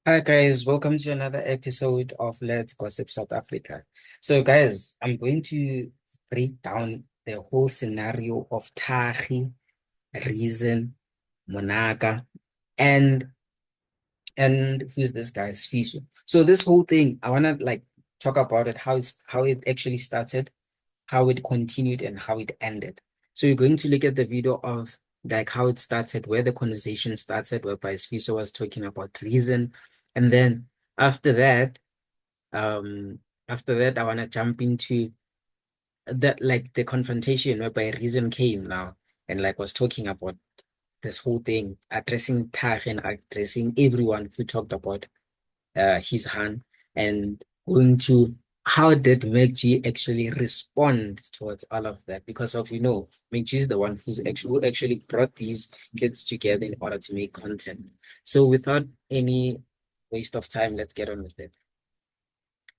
Hi guys, welcome to another episode of Let's Gossip South Africa. So guys, I'm going to break down the whole scenario of Thakgi, Reason, Monaga, and who's this guy, Sfiso. So this whole thing, I wanna talk about it, how it actually started, how it continued, and how it ended. So you're going to look at the video of like how it started, where the conversation started, whereby Sfiso was talking about Reason, and then after that um, I want to jump into the confrontation whereby Reason came now and like was talking about this whole thing, addressing Tag and addressing everyone who talked about his hand and going to how did MacG actually respond towards all of that? Because of MacG is the one who actually brought these kids together in order to make content. So without any waste of time, let's get on with it.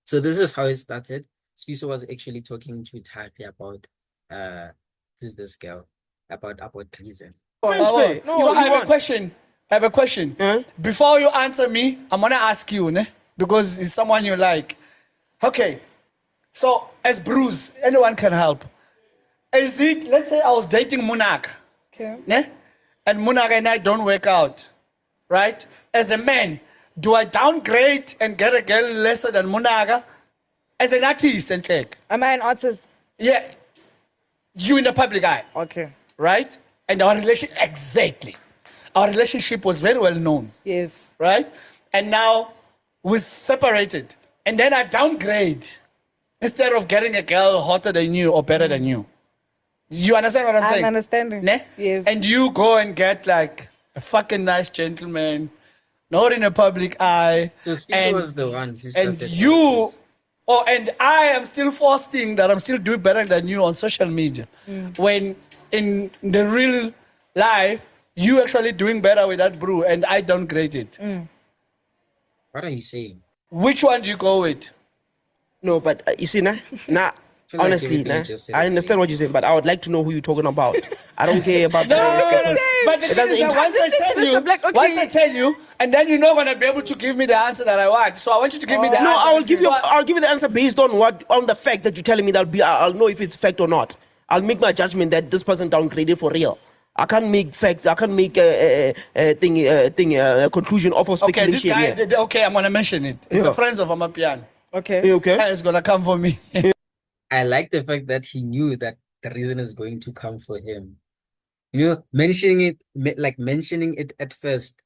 So this is how it started. Sfiso was actually talking to Taki about uh who's this girl? About Reason. So I have a question. I have a question. Before you answer me, I'm gonna ask you, ne? Because it's someone you like. Okay. So as Bruce, anyone can help. Is it? Let's say I was dating Munak, Okay. ne? And Munak and I don't work out, right? As a man, do I downgrade and get a girl lesser than Munaga? As an artist and check. Am I an artist? Yeah. You in the public eye. Okay. Right? And our our relationship was very well known, Yes. right? And now we're separated. And then I downgrade instead of getting a girl hotter than you or better than you. You understand what I'm saying? I'm understanding. Ne? Yes. And you go and get like a fucking nice gentleman, not in a public eye. So Sfiso was the one who And started all you, of this. and I am still posting that I'm still doing better than you on social media. When in the real life, you actually doing better with that brew and I downgrade it. What are you saying? Which one do you go with? No, but you see, feel like honestly, everything you just said I is understand what you're saying, but I would like to know who you're talking about. I don't care about the But the thing is that once I tell you, once I tell you, and then you're not gonna be able to give me the answer that I want. So I want you to give me the answer. No, I'll give you. So I'll give you the answer based on the fact that you're telling me. I'll know if it's fact or not. I'll make my judgment that this person downgraded for real. I can't make facts. I can't make a conclusion off of okay, this speculation. guy. Here. Okay, I'm gonna mention it. It's a friend of Amapian. Okay. You okay? It's gonna come for me. I like the fact that he knew that the Reason is going to come for him. Mentioning it at first,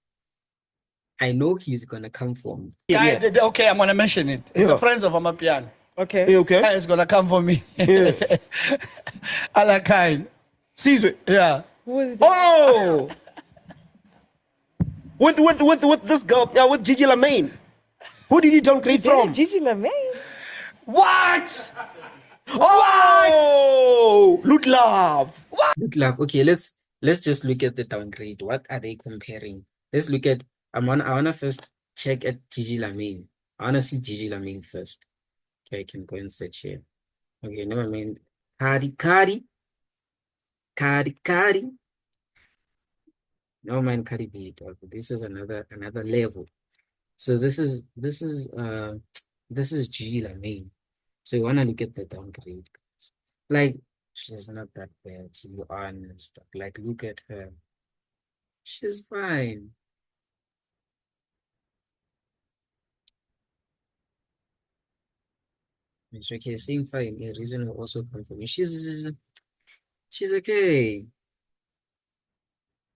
I know he's gonna come for me. Yeah. Okay, I'm gonna mention it. It's a Yeah. friend of Amapian. Okay. You okay? It's gonna come for me. Yeah. Alakain. Caesar. Yeah. Who is that? Oh. with this girl, with GIGI Lamayne. Who did he downgrade from? GIGI Lamayne. What? Oh, Loot Love. Look, love. Okay, let's just look at the downgrade. What are they comparing? Let's look at. I wanna first check at GIGI Lamayne. I wanna see GIGI Lamayne first. Okay, I can go and search here. Okay, never mind. Kari. Never mind Kari B. This is another level. So this is GIGI Lamayne. So you wanna look at the downgrade. Like she's not that bad, to be honest. Like look at her. She's fine. It's okay, same fine. A reason will also come for me. She's okay.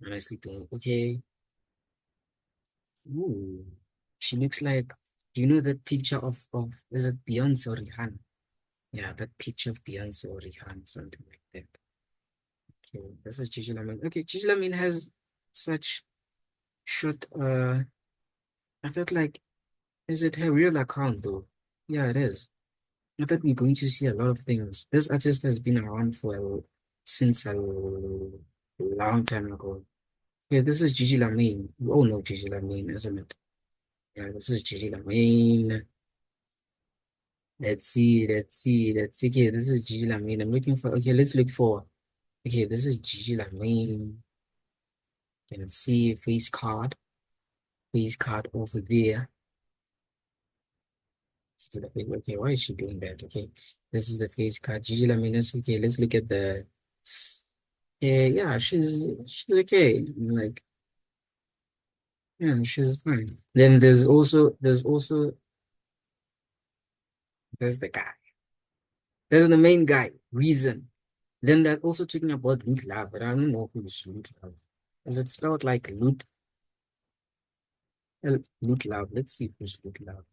Honestly though, okay. Ooh. She looks like, do you know that picture of is it Beyonce or Rihanna? Yeah, that picture of Beyonce or Rihanna, something like that. Okay, this is GIGI Lamayne. Okay, GIGI Lamayne has such short I thought like, is it her real account though? Yeah, it is. I thought we're going to see a lot of things. This artist has been around since a long time ago. Yeah, this is GIGI Lamayne. You all know GIGI Lamayne, isn't it? Yeah, this is GIGI Lamayne. Let's see. Okay, this is GIGI Lamayne. I'm looking for, okay, let's look for, okay, this is GIGI Lamayne. Can see face card. face card over there. Okay, why is she doing that? Okay, this is the face card. GIGI Lamayne. Okay, let's look at the. Yeah, she's okay. Like, yeah, she's fine. Then there's the guy. There's the main guy, Reason. Then they're also talking about Loot Love, but I don't know who's Loot Love. Is it spelled like Loot? Loot Love. Let's see who's Loot Love.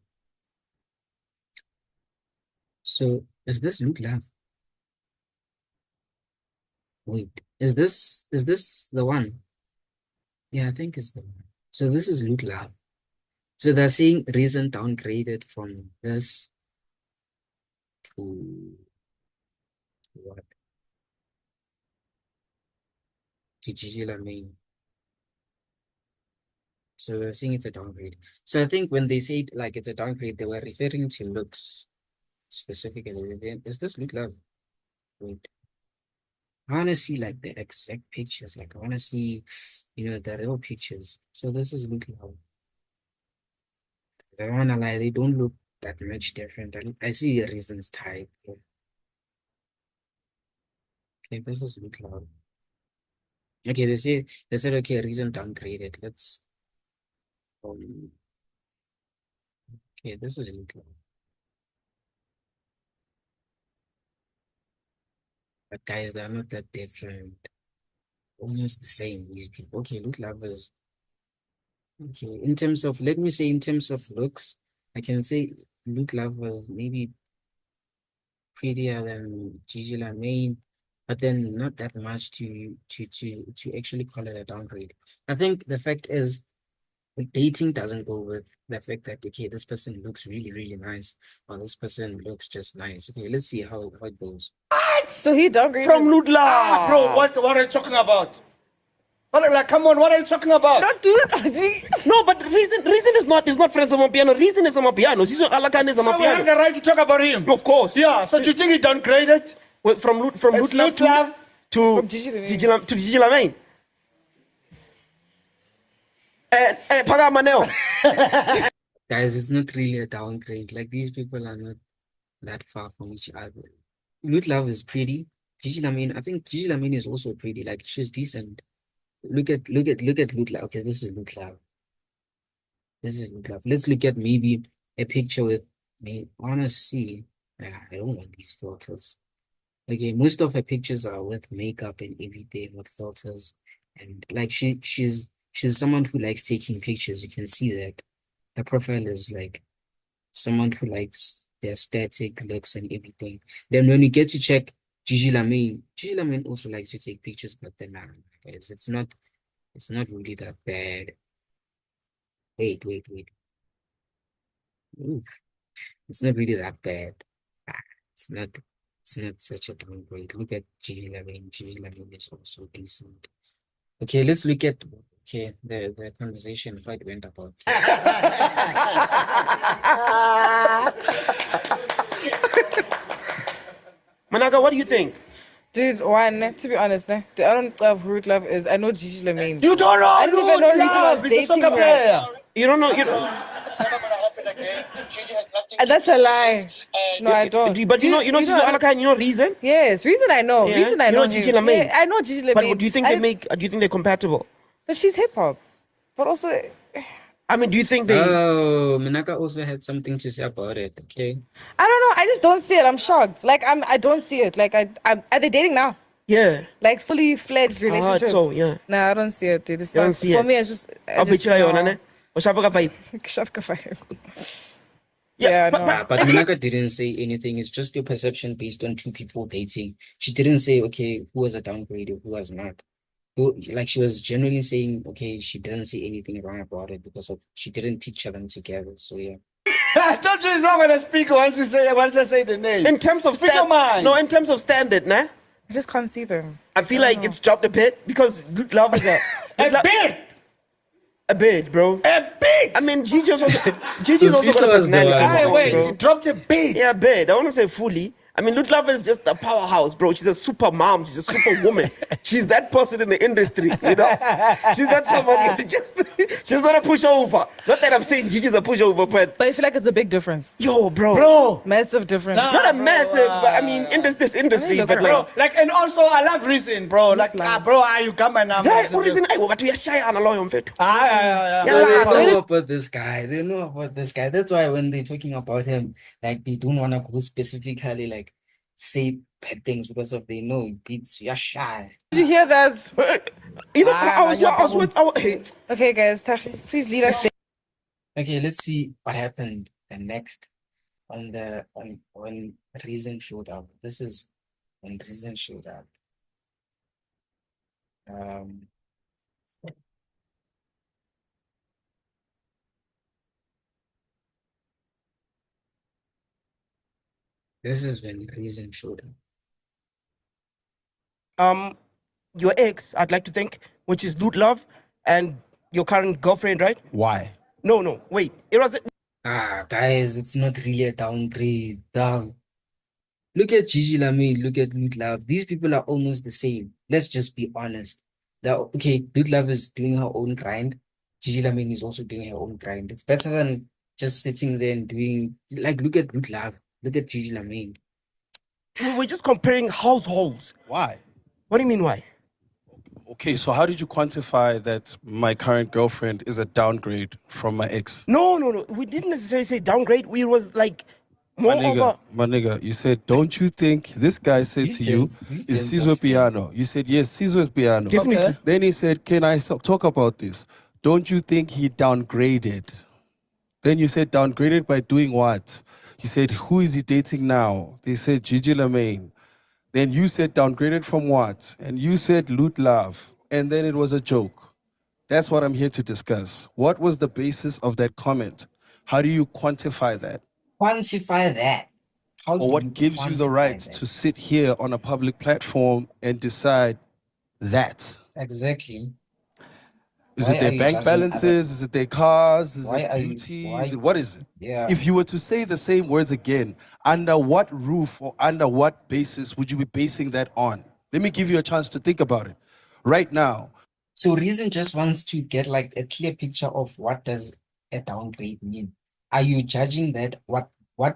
So is this Loot Love? Wait, is this the one? Yeah, I think it's the one. So this is Loot Love. So they're saying Reason downgraded from this to what? To GIGI Lamayne. So they're saying it's a downgrade. So I think when they said like it's a downgrade, they were referring to looks specifically. Is this Loot Love? Wait. I want to see like the exact pictures. Like I want to see, the real pictures. So this is Loot Love. I don't want to lie, they don't look that much different. I see a Reason's type. Okay, this is Loot Love. Okay, they said okay, Reason downgraded. Let's okay, this is Loot Love. But guys, they're not that different. Almost the same, these people. Okay, Loot Love is okay. In terms of, let me say, in terms of looks, I can say Loot Love was maybe prettier than GIGI Lamayne, but then not that much to actually call it a downgrade. I think the fact is, dating doesn't go with the fact that okay, this person looks really, really nice, or this person looks just nice. Okay, let's see how it goes. So he downgraded From Loot Love. Bro, what are you talking about? Come on, what are you talking about? No, dude. No, but reason is not friends of Piano. Reason is Piano. So we have the right to talk about him. Of course. Yeah. So do you think he downgraded? Well, from Loot Love to GIGI Lamayne. Guys, it's not really a downgrade. Like these people are not that far from each other. Loot Love is pretty. GIGI Lamayne, I think GIGI Lamayne is also pretty. Like she's decent. Look at Loot Love. Okay, this is Loot Love. This is Loot Love. Let's look at maybe a picture with me. I wanna see. I don't want these filters. Okay, most of her pictures are with makeup and everything, with filters, and like she's someone who likes taking pictures. You can see that her profile is like someone who likes the aesthetic looks and everything. Then when you get to check GIGI Lamayne also likes to take pictures, but then guys, it's not really that bad. Wait. Ooh, it's not really that bad. It's not such a downgrade. Look at GIGI Lamayne. GIGI Lamayne is also decent. Okay, let's look at the conversation how it went about. Manaka, what do you think? Dude, one, to be honest, I don't know who Loot Love is. I know GIGI Lamayne. You don't know. I don't even know Reason was dating her. You don't know. That's a lie. No, I don't. But you know Reason? Yes, Reason I know. Yeah? Reason I know. GIGI Lamayne? Yeah, I know GIGI Lamayne. But do you think they're compatible? But she's hip hop. But also, I mean, do you think they? Oh, Manaka also had something to say about it. Okay. I don't know. I just don't see it. I'm shocked. Like I don't see it. Like are they dating now? Yeah. Like fully fledged relationship. So yeah. Nah, I don't see it, dude. It's You don't not, see for it? me, it's just. I'll bet you on Yeah, but- no. But Manaka didn't say anything. It's just your perception based on two people dating. She didn't say, okay, who was a downgrade or who was not. Like she was generally saying, okay, she didn't see anything wrong about it because she didn't picture them together. So yeah. I told you it's not going to speak once I say the name. In terms of in terms of standard, nah. I just can't see them. I feel like it's dropped a bit because Loot Love is a bit, bro. A bit. I mean, Gigi's also got a Cisse was the personality. one. Wait, bro. it dropped a bit. Yeah, a bit. I want to say fully. I mean, Lut Love is just a powerhouse, bro. She's a super mom. She's a super woman. She's that person in the industry, you know? She's that somebody who just, she's not a pushover. Not that I'm saying Gigi's a pushover, but But I feel like it's a big difference. yo, bro. Massive difference. Not a massive, but I mean, in this industry, look but at like, Bro, like, and also I love Reason, bro. Like, like- bro, you come and hey, what is it? Hey, what we are shy on a lawyer, mfethu. yeah. So they Yeah, know about this guy. They know about this guy. That's why when they're talking about him, like they don't want to go specifically like say bad things because of they know it beats you're shy. Did you hear that? You know, I was with, hey, Okay, guys, Thakgi, please lead us there. Okay, let's see what happened the next on when Reason showed up. This is when Reason showed up. This is when Reason showed up. your ex, I'd like to think, which is Lut Love, and your current girlfriend, right? Why? No, wait. It was Guys, it's not really a downgrade. Dog. Look at GIGI Lamayne, look at Lut Love. These people are almost the same. Let's just be honest. Okay, Lut Love is doing her own grind. GIGI Lamayne is also doing her own grind. It's better than just sitting there and doing, like, look at Lut Love. Look at GIGI Lamayne. we're just comparing households. Why? What do you mean why? Okay, so how did you quantify that my current girlfriend is a downgrade from my ex? No. We didn't necessarily say downgrade. We was like more My nigga, you said, don't you think this guy said These to you, gents- these is gents are Sizwe scared. piano? You said, yes, Sizwe is piano. Definitely. Okay. Then he said, can I talk about this? Don't you think he downgraded? Then you said, downgraded by doing what? You said, who is he dating now? They said, GIGI Lamayne. Then you said, downgraded from what? And you said, Lut Love. And then it was a joke. That's what I'm here to discuss. What was the basis of that comment? How do you quantify that? Quantify that. How Or do what you gives you the quantify right that? to sit here on a public platform and decide that? Exactly. Is Why it are their you bank judging balances? Is it their cars? Is Why it are you- beauty? why- Is it, what is it? Yeah. If you were to say the same words again, under what roof or under what basis would you be basing that on? Let me give you a chance to think about it. Right now, So Reason just wants to get like a clear picture of what does a downgrade mean. Are you judging that? What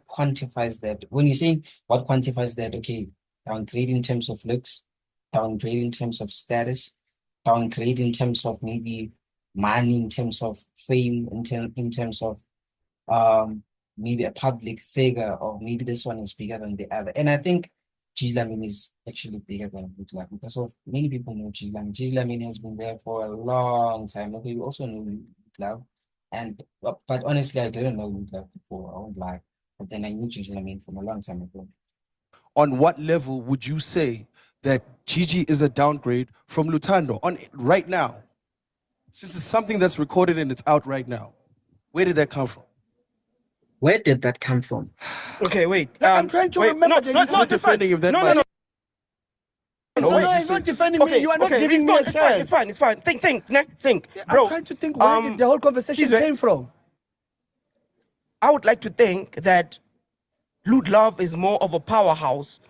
quantifies that? When you're saying what quantifies that, okay, downgrade in terms of looks, downgrade in terms of status, downgrade in terms of maybe money, in terms of fame, in terms of maybe a public figure, or maybe this one is bigger than the other. And I think GIGI Lamayne is actually bigger than Lut Love because of many people know GIGI Lamayne. GIGI Lamayne has been there for a long time. Okay, we also know Lut Love, but honestly, I didn't know Lut Love before. I won't lie, but then I knew GIGI Lamayne from a long time ago. on what level would you say that Gigi is a downgrade from Lutando on right now? Since it's something that's recorded and it's out right now, where did that come from? Where did that come from? Okay, wait. I'm trying to remember No, the not usual defending him that No, much. No, wait, I'm not defending me. You are not giving me a chance. It's fine. Think, I'm bro. trying to think where did the whole conversation Sizwe, came from. I would like to think that Lut Love is more of a powerhouse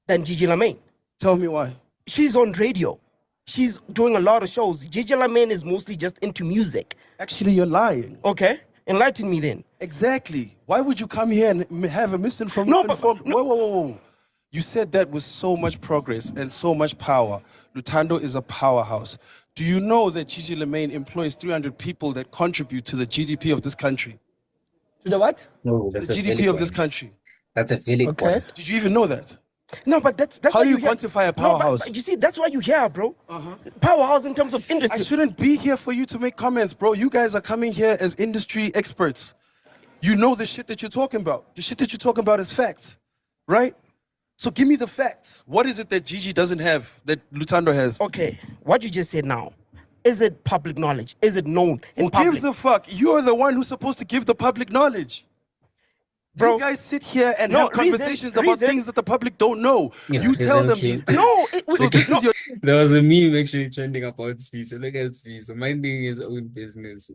than GIGI Lamayne. Tell me why. She's on radio. She's doing a lot of shows. GIGI Lamayne is mostly just into music. Actually, you're lying. Okay? Enlighten me then. Exactly. Why would you come here and have a misinformed? No, but- Whoa. You said that with so much progress and so much power. Lutando is a powerhouse. Do you know that GIGI Lamayne employs 300 people that contribute to the GDP of this country? To the what? No, The that's a GDP valid of this point. country. That's a valid Okay. point. Did you even know that? No, but that's How why do you hear- quantify a No, powerhouse? but you see, that's why you hear, bro. Powerhouse in terms of industry. I shouldn't be here for you to make comments, bro. You guys are coming here as industry experts. You know the shit that you're talking about. The shit that you're talking about is facts, right? So give me the facts. What is it that Gigi doesn't have that Lutando has? Okay, what you just said now, is it public knowledge? Is it known in Who public? gives a fuck? You're the one who's supposed to give the public knowledge. Bro, You guys sit here and No, have conversations about reason. things that the public don't know. Yeah, You tell reason them came. these. no, So this is your There was a meme actually trending about Svi. So look at Svi. So minding his own business.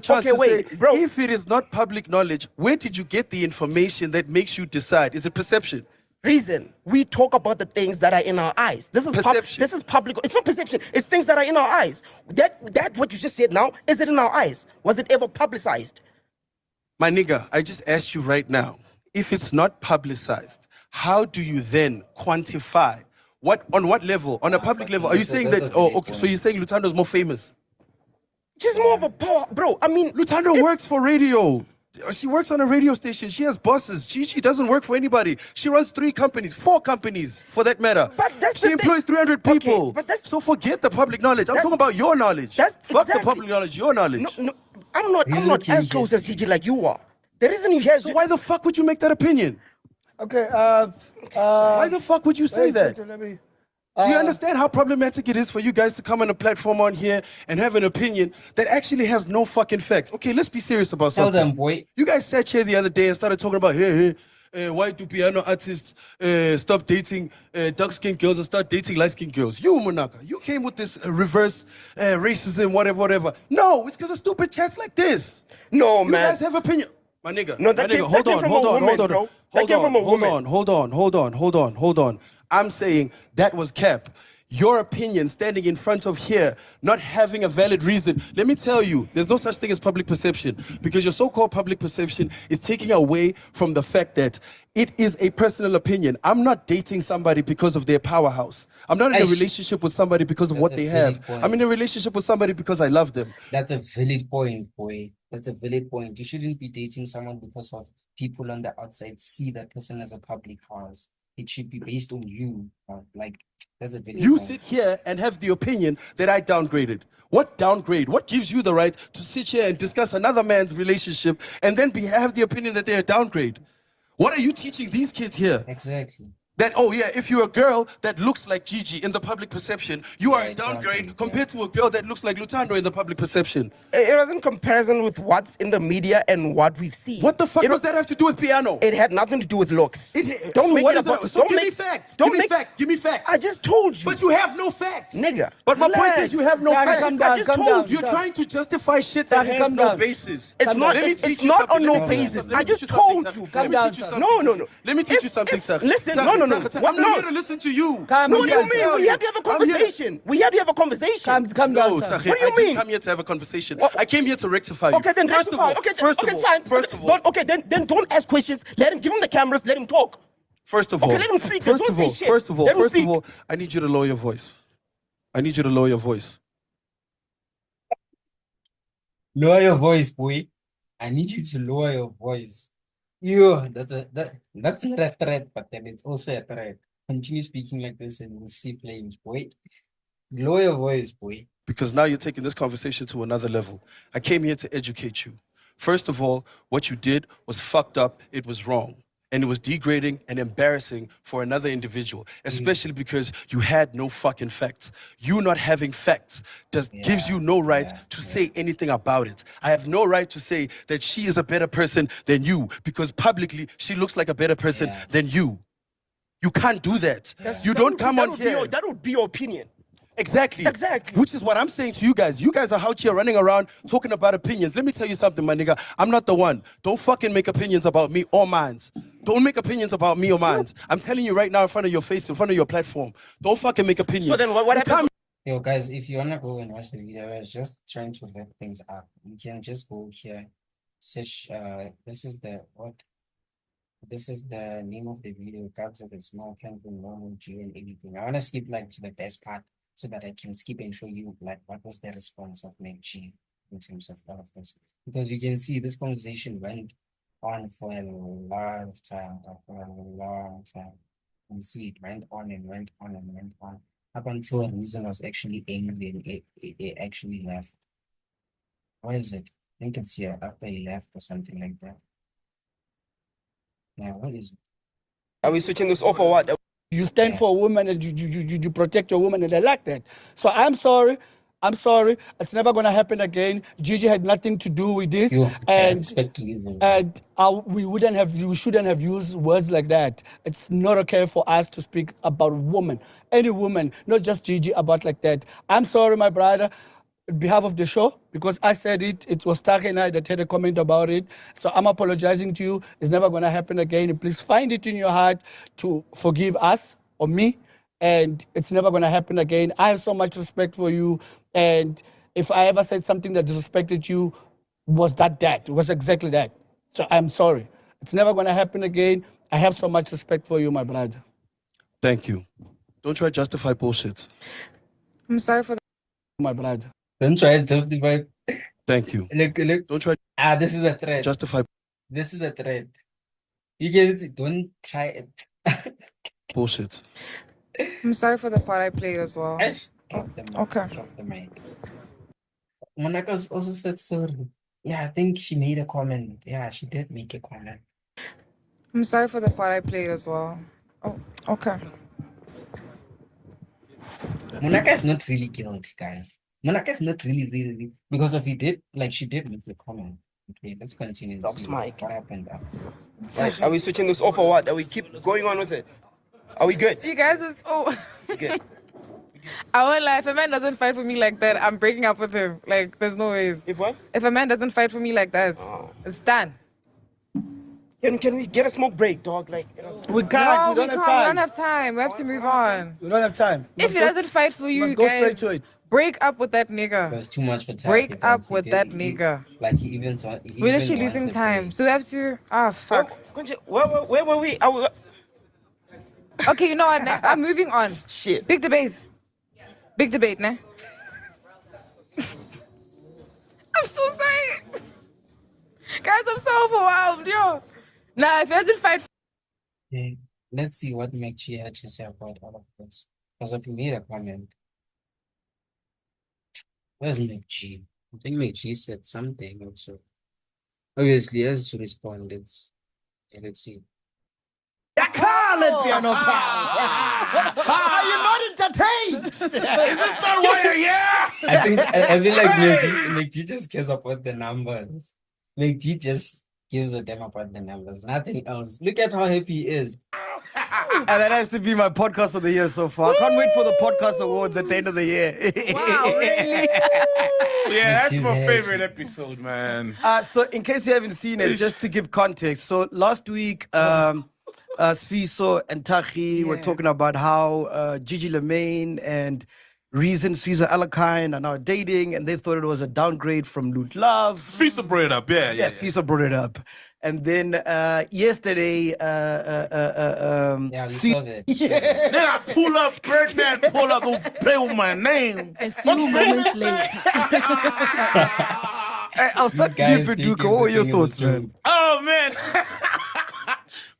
chance Okay, to wait, say, bro. if it is not public knowledge, where did you get the information that makes you decide? Is it perception? Reason. We talk about the things that are in our eyes. This is Perception. this is public. It's not perception. It's things that are in our eyes. That what you just said now, is it in our eyes? Was it ever publicized? My nigga, I just asked you right now, if it's not publicized, how do you then quantify? On what level? On a public level? Are you saying that, okay, so you're saying Lutando's more famous? She's more of a power, bro. I mean, Lutando works for radio. She works on a radio station. She has bosses. Gigi doesn't work for anybody. She runs 3 companies, 4 companies for that matter. But that's she the employs thing. 300 people. Okay, but so forget the public knowledge. I'm talking about your knowledge. That's Fuck the exactly. public knowledge, your knowledge. No, I'm not Reason as close as Gigi like you are. The reason you hear So why the fuck would you make that opinion? Okay. Why the fuck would you say that? Let me. Do you understand how problematic it is for you guys to come on a platform on here and have an opinion that actually has no fucking facts? Okay, let's be serious about Tell something. them, boy. You guys sat here the other day and started talking about, why do piano artists stop dating dark-skinned girls and start dating light-skinned girls? You, Monaka, you came with this reverse racism, whatever. No, it's because of stupid chats like this. No, You man. guys have opinion. My nigga, No, that my came- nigga, that came from a woman, bro. That came from a woman. Hold on. I'm saying that was cap. Your opinion standing in front of here, not having a valid reason. Let me tell you, there's no such thing as public perception because your so-called public perception is taking away from the fact that it is a personal opinion. I'm not dating somebody because of their powerhouse. I'm not in a relationship with somebody because of what That's they a have. valid point. I'm in a relationship with somebody because I love them. That's a valid point, boy. That's a valid point. You shouldn't be dating someone because of people on the outside see that person as a public house. It should be based on you. Like, that's a valid You point. sit here and have the opinion that I downgraded. What downgrade? What gives you the right to sit here and discuss another man's relationship and then have the opinion that they're a downgrade? What are you teaching these kids here? Exactly. That, oh yeah, if you're a girl that looks like Gigi in the public perception, you are Yeah, a downgrade downgrade, compared to a girl that looks like Lutando in the public perception. It was in comparison with what's in the media and what we've seen. What the fuck It does that have to do with piano? It had nothing to do with looks. So what is it? So give me facts. Don't Give me make facts. Give me facts. I just told you. But you have no facts. Nigga, But my point relax. is you have no Thakgi, facts. calm down, I just calm told down, you. You're calm trying to justify shit that Thakgi, has calm no down. basis. It's not. Let me It's teach you not something. on no Let me teach you basis. something. I Let me just teach you something, told Thakgi. you. Let Calm me down, teach you Thakgi. something. No. Let me teach you something, Thakgi. Listen, Thakgi, no. Thakgi, What? I'm not No. here to listen to you. Calm What do you down, mean? Thakgi. We had to have a conversation. We had to have a conversation. Calm No, down, Thakgi. Thakgi, What do you I didn't mean? come here to have a conversation. What? I came here to rectify you. Okay, then First of all, okay, first of okay, all, fine. first of all, Don't, okay, then don't ask questions. Let him give him the cameras. Let him talk. First of all, Okay, let him speak. First Don't of say all, shit. first of all, Let him first of speak. all, I need you to lower your voice. I need you to lower your voice. Lower your voice, boy. I need you to lower your voice. Yo, that's not a threat, but then it's also a threat. Continue speaking like this and we'll see flames, boy. Lower your voice, boy. Because now you're taking this conversation to another level. I came here to educate you. First of all, what you did was fucked up, it was wrong. And it was degrading and embarrassing for another individual, especially because you had no fucking facts. You not having facts gives you no right to say anything about it. I have no right to say that she is a better person than you because publicly she looks like a better person than you. You can't do that. You don't come on here. That would be your opinion. Exactly. Exactly. Which is what I'm saying to you guys. You guys are out here running around talking about opinions. Let me tell you something, my nigga. I'm not the one. Don't fucking make opinions about me or mines. Don't make opinions about me or mines. I'm telling you right now in front of your face, in front of your platform. Don't fucking make opinions. So then what happened? Yo, guys, if you wanna go and watch the video, I was just trying to wrap things up. You can just go here. Search this is the name of the video, Cubs of the Small Canton, normal G and everything. I wanna skip like to the best part so that I can skip and show you like what was the response of Meg G in terms of all of this. Because you can see this conversation went on for a lot of time, for a long time. You can see it went on and went on and went on up until Reason was actually angry and it actually left. Where is it? I think it's here after he left or something like that. Yeah, what is it? Are we switching this off or what? You stand for a woman and you protect your woman, and I like that. So I'm sorry. It's never gonna happen again. Gigi had nothing to do with this, and we shouldn't have used words like that. It's not okay for us to speak about women, any woman, not just Gigi, about like that. I'm sorry, my brother. on behalf of the show, because I said it. It was Thakgi and I that had a comment about it. So I'm apologizing to you. It's never going to happen again. And please find it in your heart to forgive us or me. And it's never going to happen again. I have so much respect for you. And if I ever said something that disrespected you, was that. It was exactly that. So I'm sorry. It's never going to happen again. I have so much respect for you, my brother. Thank you. Don't try to justify bullshit. I'm sorry for My brother. Don't try to justify. Thank you. Look. Don't try to This is a threat. justify This is a threat. You get it? Don't try it. bullshit. I'm sorry for the part I played as well. Drop the mic. Okay. Drop the mic. Monaka's also said sorry. Yeah, I think she made a comment. Yeah, she did make a comment. I'm sorry for the part I played as well. Oh, okay. Monaka is not really guilty, guys. Monaka is not really, because if he did, like, she did make a comment. Okay, let's continue. Drops See mic. what happened after. Right, are we switching this off or what? Are we keep going on with it? Are we good? You guys is Good. I won't lie. If a man doesn't fight for me like that, I'm breaking up with him. Like, there's no ways. If what? If a man doesn't fight for me like that, it's done. Can we get a smoke break, dog? Like, you know, We No, can't. We we don't have can't. We time. don't have time. We have to move on. We don't have time. If he doesn't fight for you, must go guys, straight to it. break up with that It nigga. was too much for time. Break up with that nigga. Like, he even We're literally losing time. So we have to. Fuck. where were we? Okay, you know what? I'm moving on. Shit. Big debate. Big debate, ne? I'm so sorry. Guys, I'm so overwhelmed, yo. Nah, if he doesn't fight. Okay, let's see what McG had to say about all of this. Because if you made a comment, where's McG? I think McG said something also. Obviously, he has to respond. Let's see. Are you not entertained? Is this not why you're here? I feel like McG just cares about the numbers. McG just gives a damn about the numbers, nothing else. Look at how happy he is. And that has to be my podcast of the year so far. I can't wait for the podcast awards at the end of the year. Wow, really? Yeah, that's Which my is favorite episode, man. So in case you haven't seen it, just to give context. So last week, Sfiso and Thakgi were Yeah. talking about how GIGI Lamayne and Reason Sfiso Lamayne are now dating, and they thought it was a downgrade from Loot Love. Fisa brought it up, yeah. Yes, Sfiso brought it up. And then yesterday, Yeah, we saw that. Then I pull up, Birdman pull up, don't play with my name. A few moments later. Hey, I'll start This guy with is you, Paducah. taking What were your everything as a thoughts, man? Oh, man.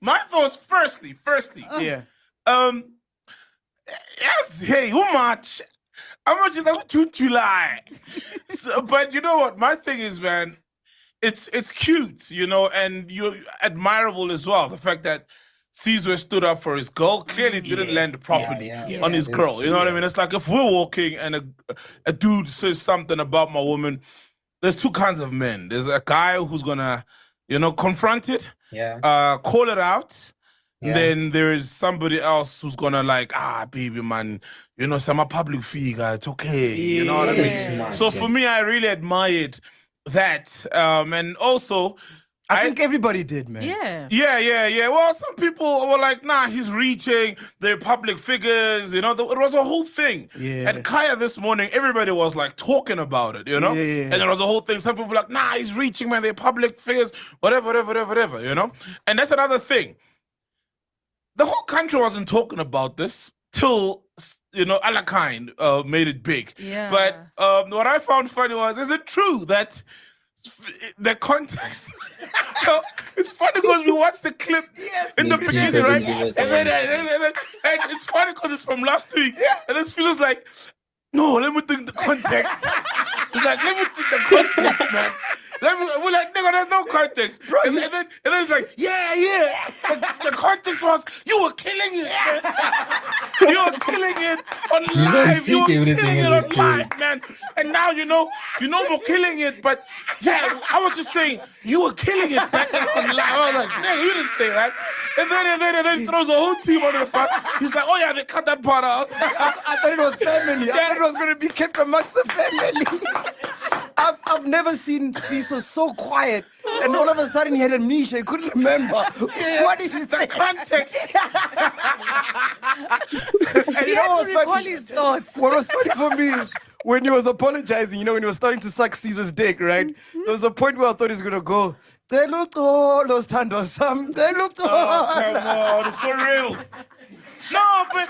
My thoughts, firstly, Yeah. yes, hey, how much is that to lie? So, but you know what? My thing is, man, it's cute, you know, and you're admirable as well. The fact that Caesar stood up for his girl clearly didn't land properly Yeah, on his that's girl. You know what I true. mean? It's like if we're walking and a dude says something about my woman, there's two kinds of men. There's a guy who's gonna, you know, confront it, Yeah. call it out. Yeah. Then there is somebody else who's gonna like, baby man, you know, I'm a public figure, it's okay. You know what I Very mean? smart, So for me, I really admired that. And also, I think everybody did, man. Yeah. yeah. Well, some people were like, nah, he's reaching. They're public figures, you know. It was a whole thing. Yeah. And Kaya this morning, everybody was like talking about it, you know. Yeah. And there was a whole thing. Some people were like, nah, he's reaching, man. They're public figures, whatever, you know. And that's another thing. The whole country wasn't talking about this till, you know, Lamayne made it big. Yeah. But what I found funny was, is it true that the context? So it's funny because we watched the clip in the He beginning, doesn't right? give it And then, time. and it's funny because it's from last week. And then feels like, no, let me think the context. He's like, let me think the context, man. We're like, nigga, there's no context. And then it's like, yeah. The context was, you were killing it. You were killing it on He's on live. You were stick, everything killing it is on true. live, man. And now you know we're killing it. But yeah, I was just saying you were killing it back on live. I was like, nigga, you didn't say that. And then he throws the whole team under the bus. He's like, oh yeah, they cut that part out. I thought it was family. I thought it was going to be kept amongst the family. I've never seen Sfiso so quiet, and all of a sudden he had amnesia. He couldn't remember. What did he say? Context. And you know what was recall funny? his thoughts. What was funny for me is when he was apologizing, when he was starting to suck Caesar's dick, right? There was a point where I thought he was going to go, they looked all those tandos, they looked all. Oh, come on, for real. No, but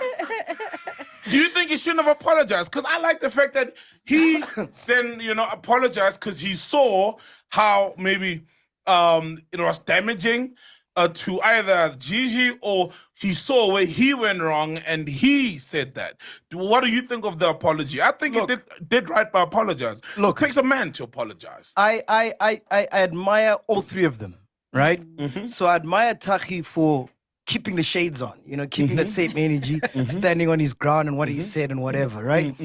do you think he shouldn't have apologized? Because I like the fact that he then, apologized because he saw how maybe it was damaging to either Gigi, or he saw where he went wrong and he said that. What do you think of the apology? I think he did right by apologizing. Look, it takes a man to apologize. I admire all three of them, right? So I admire Thakgi for keeping the shades on, keeping that same energy, standing on his ground and what he said and whatever, right?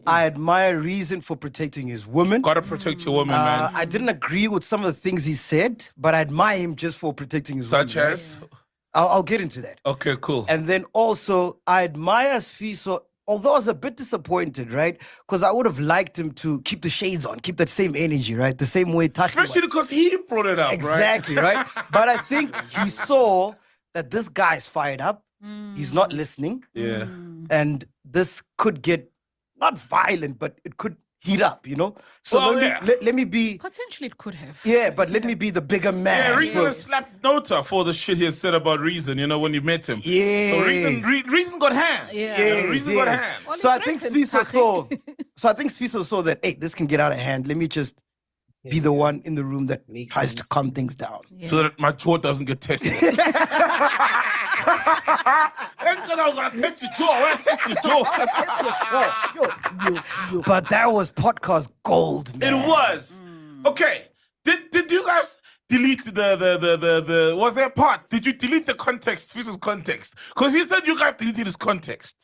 I admire Reason for protecting his woman. Gotta protect your woman, man. I didn't agree with some of the things he said, but I admire him just for protecting his woman. Such as? Right? I'll get into that. Okay, cool. And then also, I admire Sfiso, although I was a bit disappointed, right? Because I would have liked him to keep the shades on, keep that same energy, right? The same way Thakgi Especially was. because he brought it up, Exactly, right? But I think he saw that this guy's fired up. He's not listening. Yeah. And this could get, not violent, but it could heat up, So let me be... Potentially it could have. Yeah, but let me be the bigger man. Yeah, Reason has slapped Nota for the shit he had said about Reason, when you met him. Yeah. So Reason got hands. Yeah. Reason got hands. Well, So he I think threatened Sfiso saw that, hey, this can get out of hand. Let me just be the one in the room that Makes tries sense. to calm things down. So that my jaw doesn't get tested. Thank God I'm gonna test your jaw. I'm gonna test your jaw. But that was podcast gold, man. It was. Okay. Did you guys delete the was there a part? Did you delete the context, Fiso's context? Because he said you guys deleted his context.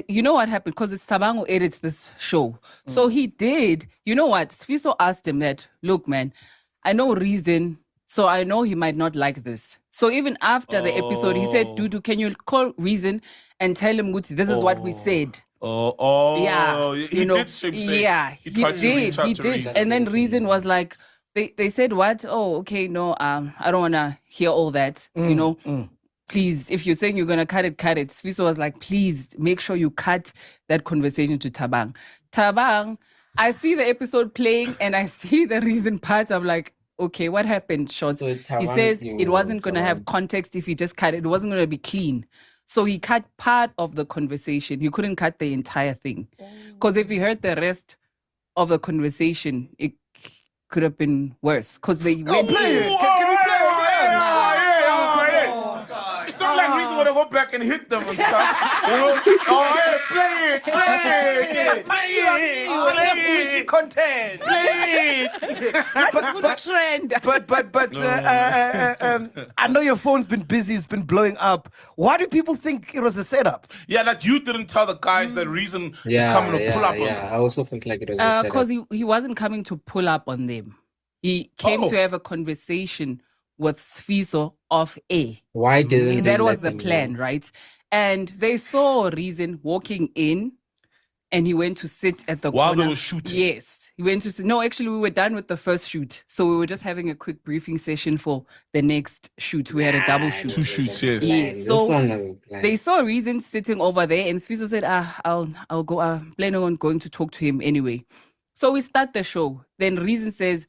You know what happened? Because it's Thabang who edits this show. So he did, you know what? Sfiso asked him that, look, man, I know Reason, so I know he might not like this. So even after the episode, he said, Dudu, can you call Reason and tell him, Guti, this is what we said. Yeah. He did say. Yeah, He tried to reach out he to did. Reason. And then Reason was like, they said what? Oh, okay, no, I don't want to hear all that, Please, if you're saying you're going to cut it, cut it. Sfiso was like, please make sure you cut that conversation to Thabang. Thabang, I see the episode playing and I see the Reason part. I'm like, okay, what happened, Short? So He Thabang, says it wasn't going to have context if he just cut it. It wasn't going to be clean. So he cut part of the conversation. He couldn't cut the entire thing. Because if he heard the rest of the conversation, it could have been worse. Because they went... Play it. Can we play it? It's not like Reason want to go back and hit them and stuff. Play it. Content. Play it. trend. But I know your phone's been busy. It's been blowing up. Why do people think it was a setup? Yeah, like you didn't tell the guys that Reason is coming to pull up on them. I also felt like it was a setup. Because he wasn't coming to pull up on them. He came to have a conversation with Sfiso off air. Why didn't they That was let the them plan, know? right? And they saw Reason walking in and he went to sit at the While corner. they were shooting? Yes. He went to sit. No, actually, we were done with the first shoot. So we were just having a quick briefing session for the next shoot. We had a double shoot. 2 shoots, yes. Yes. This So one was planned. they saw Reason sitting over there, and Sfiso said, I'll go. I'm planning on going to talk to him anyway. So we start the show. Then Reason says,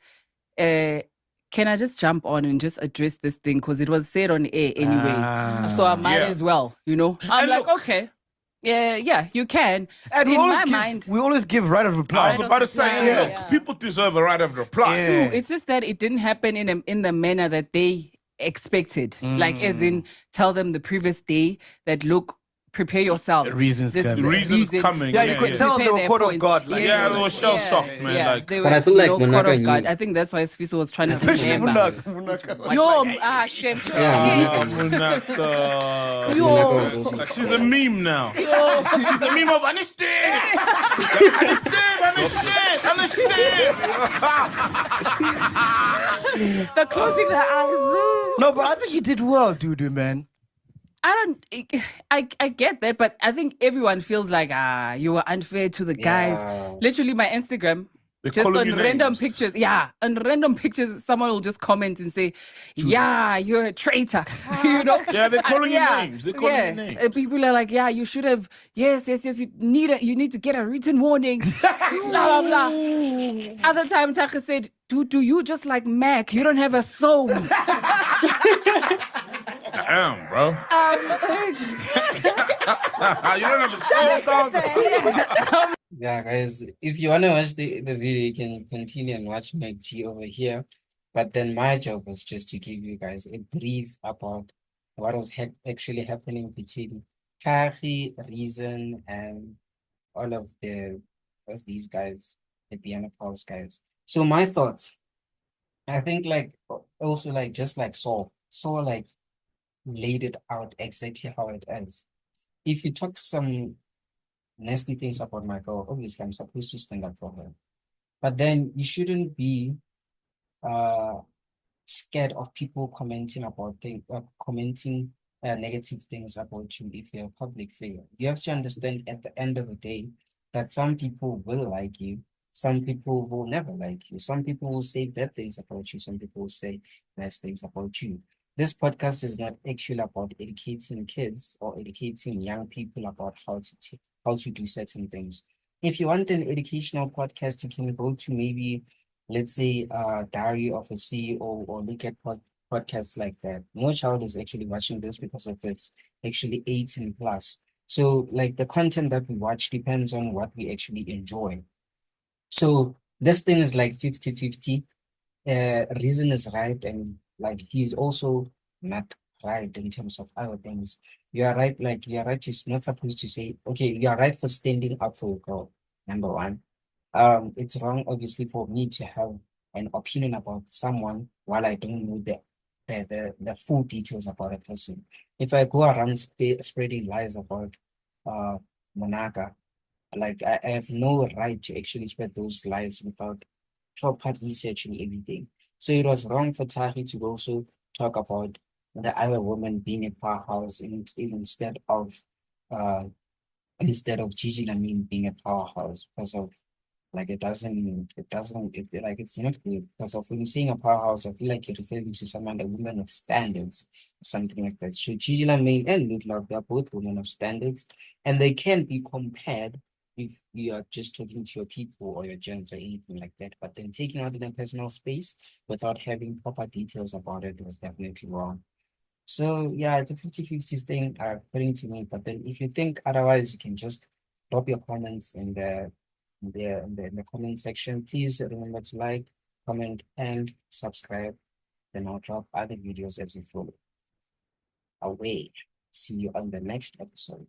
can I just jump on and just address this thing? Because it was said on air anyway. So I might as well, I'm And like, look- okay. Yeah, you can. And In my mind, we always give right of reply. I was about to say, Yeah. look, people deserve a right of reply. Yeah. it's just that it didn't happen in the manner that they expected. Like, as in, tell them the previous day that, look, prepare yourselves. The reason's coming. The reason's coming. Yeah, you could tell they were court of God. Like, Yeah, they were shell-shocked, man. Yeah, Like, they But were, I feel like court Munaka of God. knew. I think that's why Sfiso was trying to especially remember. Munaka. Yo, shame. Yeah, Munaka. Munaka was also She's a meme now. She's a meme of understand. The closing the eyes. No, but I think you did well, Dudu, man. I get that, but I think everyone feels like you were unfair to the guys. Literally, my Instagram, just on random pictures. Yeah, on random pictures, someone will just comment and say, "Yeah, you're a traitor." You know? Yeah, they're calling you names. They're calling you names. People are like, "Yeah, you should have. Yes. You need to get a written warning." Blah blah blah. Other times, Thakgi said, "Do you just like Mac? You don't have a soul." Damn, bro. You don't have a soul, dog. Yeah, guys, if you want to watch the video, you can continue and watch Mac G over here. But then my job was just to give you guys a brief about what was actually happening between Thakgi, Reason, and all of these guys, the Piano Pulse guys. So my thoughts, I think also just like Saul like laid it out exactly how it is. If you talk some nasty things about my girl, obviously I'm supposed to stand up for her. But then you shouldn't be scared of people commenting about negative things about you if you're a public figure. You have to understand at the end of the day that some people will like you, some people will never like you, some people will say bad things about you, some people will say nice things about you. This podcast is not actually about educating kids or educating young people about how to do certain things. If you want an educational podcast, you can go to maybe, let's say, Diary of a CEO or look at podcasts like that. No child is actually watching this because of it's actually 18 plus. So like the content that we watch depends on what we actually enjoy. So this thing is like 50-50. Reason is right, and like he's also not right in terms of other things. You are right, you're not supposed to say, okay, you are right for standing up for your girl, number one. It's wrong, obviously, for me to have an opinion about someone while I don't know the full details about a person. If I go around spreading lies about Monaka, like I have no right to actually spread those lies without proper research and everything. So it was wrong for Thakgi to also talk about the other woman being a powerhouse instead of GIGI Lamayne being a powerhouse, because of it's not good, because of when you're saying a powerhouse, I feel like you're referring to someone, a woman of standards, something like that. So GIGI Lamayne and Ludlow, they're both women of standards, and they can be compared if you are just talking to your people or your gens or anything like that. But then taking out in a personal space without having proper details about it was definitely wrong. So yeah, it's a 50-50 thing according to me. But then if you think otherwise, you can just drop your comments in the comment section. Please remember to like, comment, and subscribe. Then I'll drop other videos as you follow. Away. See you on the next episode.